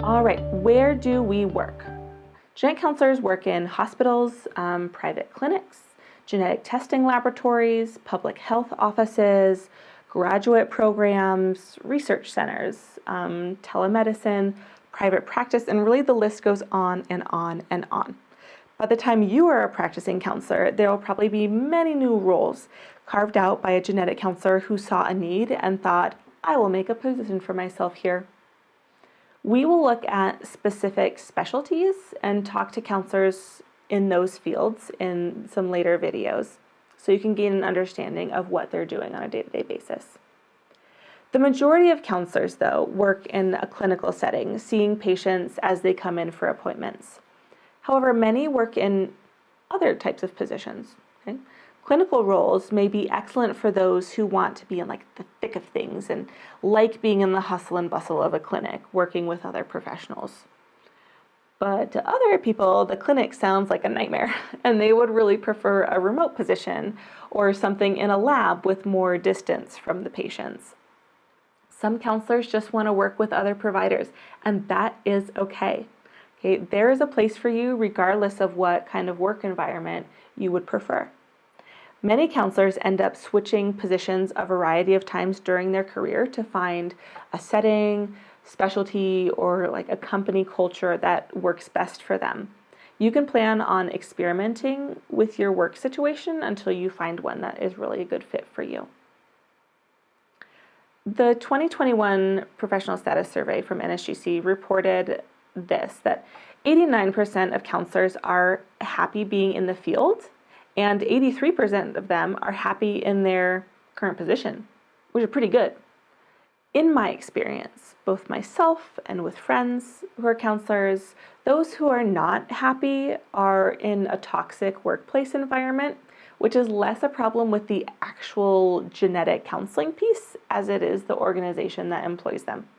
All right, where do we work? Genetic counselors work in hospitals, private clinics, genetic testing laboratories, public health offices, graduate programs, research centers, telemedicine, private practice, and really the list goes on and on and on. By the time you are a practicing counselor, there will probably be many new roles carved out by a genetic counselor who saw a need and thought, I will make a position for myself here. We will look at specific specialties and talk to counselors in those fields in some later videos, so you can gain an understanding of what they're doing on a day-to-day basis. The majority of counselors, though, work in a clinical setting, seeing patients as they come in for appointments. However, many work in other types of positions. Okay? Clinical roles may be excellent for those who want to be in like the thick of things and like being in the hustle and bustle of a clinic, working with other professionals. But to other people, the clinic sounds like a nightmare, and they would really prefer a remote position or something in a lab with more distance from the patients. Some counselors just want to work with other providers, and that is okay. Okay, there is a place for you regardless of what kind of work environment you would prefer. Many counselors end up switching positions a variety of times during their career to find a setting, specialty, or like a company culture that works best for them. You can plan on experimenting with your work situation until you find one that is really a good fit for you. The 2021 Professional Status Survey from NSGC reported that 89% of counselors are happy being in the field, and 83% of them are happy in their current position, which is pretty good. In my experience, both myself and with friends who are counselors, those who are not happy are in a toxic workplace environment, which is less a problem with the actual genetic counseling piece as it is the organization that employs them.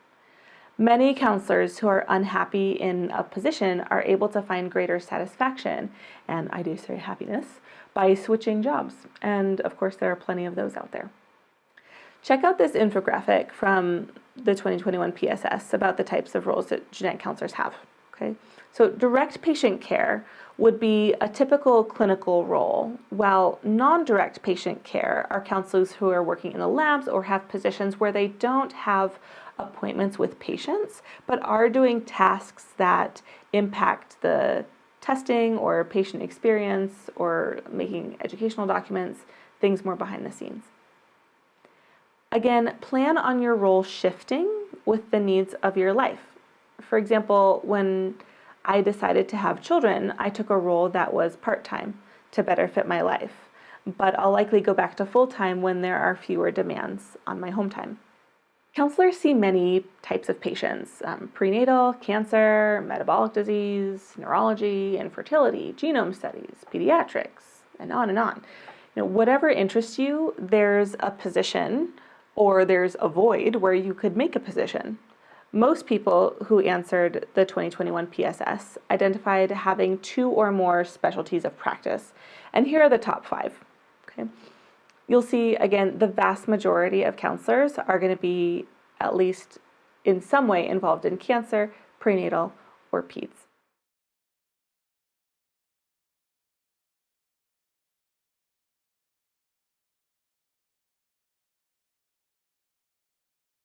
Many counselors who are unhappy in a position are able to find greater satisfaction, and I do say happiness, by switching jobs. And of course, there are plenty of those out there. Check out this infographic from the 2021 PSS about the types of roles that genetic counselors have. Okay, so direct patient care would be a typical clinical role, while non-direct patient care are counselors who are working in the labs or have positions where they don't have appointments with patients, but are doing tasks that impact the testing or patient experience or making educational documents, things more behind the scenes. Again, plan on your role shifting with the needs of your life. For example, when I decided to have children, I took a role that was part-time to better fit my life, but I'll likely go back to full-time when there are fewer demands on my home time. Counselors see many types of patients: prenatal, cancer, metabolic disease, neurology, infertility, genome studies, pediatrics, and on and on. Whatever interests you, there's a position or there's a void where you could make a position. Most people who answered the 2021 PSS identified having 2 or more specialties of practice, and here are the top 5. Okay. You'll see, again, the vast majority of counselors are going to be at least in some way involved in cancer, prenatal, or peds.